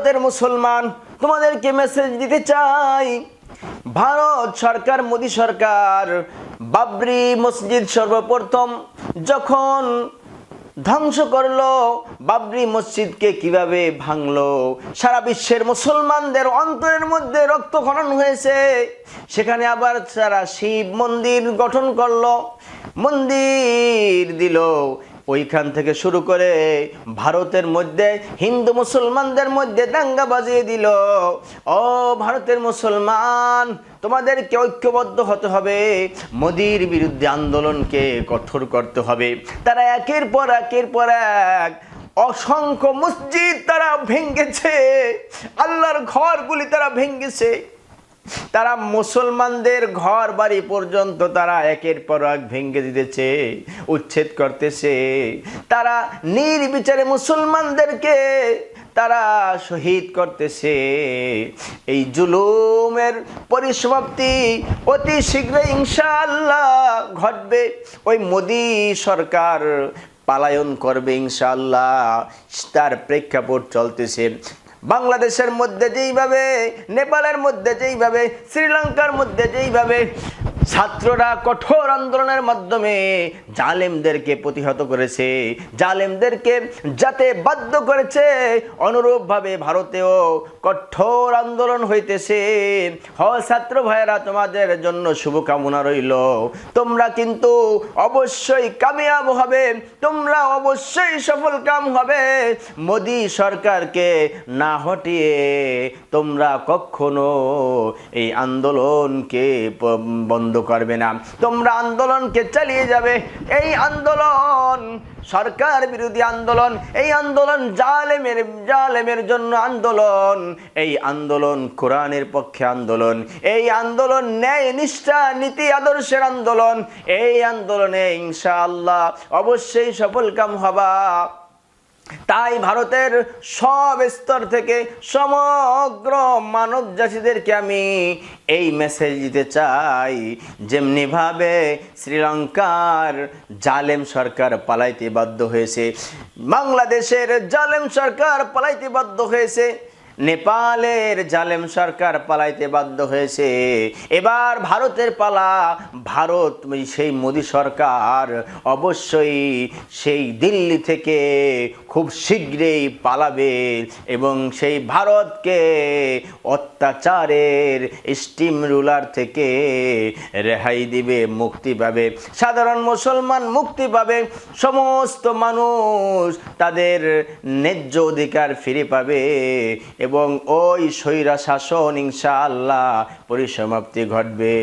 ভারতের মুসলমান, তোমাদেরকে মেসেজ দিতে চাই, ভারত সরকার, মোদী সরকার বাবরি মসজিদ সর্বপ্রথম যখন ধ্বংস করলো, বাবরি মসজিদকে কিভাবে ভাঙলো, সারা বিশ্বের মুসলমানদের অন্তরের মধ্যে রক্তক্ষরণ হয়েছে। সেখানে আবার তারা শিব মন্দির গঠন করলো, মন্দির দিল। ওইখান থেকে শুরু করে ভারতের মধ্যে হিন্দু মুসলমানদের মধ্যে দাঙ্গা বাজিয়ে দিল। ও ভারতের মুসলমান, তোমাদেরকে ঐক্যবদ্ধ হতে হবে, মোদির বিরুদ্ধে আন্দোলনকে কঠোর করতে হবে। তারা একের পর এক অসংখ্য মসজিদ তারা ভেঙেছে, আল্লাহর ঘরগুলি তারা ভেঙেছে। তারা মুসলমানদের ঘর বাড়ি পর্যন্ত তারা একের পর এক ভেঙে দিতেছে, উচ্ছেদ করতেছে। তারা নির্বিচারে মুসলমানদেরকে তারা শহীদ করতেছে। এই জুলুমের পরিসমাপ্তি অতি শীঘ্রই ইনশাআল্লাহ ঘটবে। ওই মোদী সরকার পালায়ন করবে ইনশাআল্লাহ, তার প্রেক্ষাপট চলতেছে। বাংলাদেশের মধ্যে যেইভাবে, নেপালের মধ্যে যেইভাবে, শ্রীলঙ্কার মধ্যে যেইভাবে ছাত্ররা কঠোর আন্দোলনের মাধ্যমে জালেমদেরকে প্রতিহত করেছে, জালেমদেরকে যাতে বাধ্য করেছে, অনুরূপভাবে ভারতেও কঠোর আন্দোলন হইতেছে। ছাত্র ভাইয়েরা, তোমাদের জন্য শুভকামনা রইল। তোমরা কিন্তু অবশ্যই কামিয়াব হবে, তোমরা অবশ্যই সফল কাম হবে। মোদী সরকারকে না হটিয়ে তোমরা কখনো এই আন্দোলনকে বন্ধ করবে না, তোমরা আন্দোলনকে চালিয়ে যাবে। এই আন্দোলন সরকার বিরোধী আন্দোলন, এই আন্দোলন জালেমের জন্য আন্দোলন, এই আন্দোলন কোরআনের পক্ষে আন্দোলন, এই আন্দোলন ন্যায় নিষ্ঠা নীতি আদর্শের আন্দোলন। এই আন্দোলনে ইনশাআল্লাহ অবশ্যই সফলকাম হবা। তাই ভারতের সব স্তর থেকে সমগ্র মানব জাতিদেরকে আমি এই মেসেজ দিতে চাই, যেমনিভাবে শ্রীলঙ্কার জালেম সরকার পালাইতে বাধ্য হয়েছে, বাংলাদেশের জালেম সরকার পালাইতে বাধ্য হয়েছে, নেপালের জালেম সরকার পালাইতে বাধ্য হয়েছে, এবার ভারতের পালা। ভারত সেই মোদী সরকার অবশ্যই সেই দিল্লি থেকে খুব শীঘ্রই পালাবে এবং সেই ভারতকে অত্যাচারের স্টিম রুলার থেকে রেহাই দিবে, মুক্তি পাবে, সাধারণ মুসলমান মুক্তি পাবে, সমস্ত মানুষ তাদের ন্যায্য অধিকার ফিরে পাবে এবং ওই স্বৈরা শাসন ইনশাআল্লাহ পরিসমাপ্তি ঘটবে।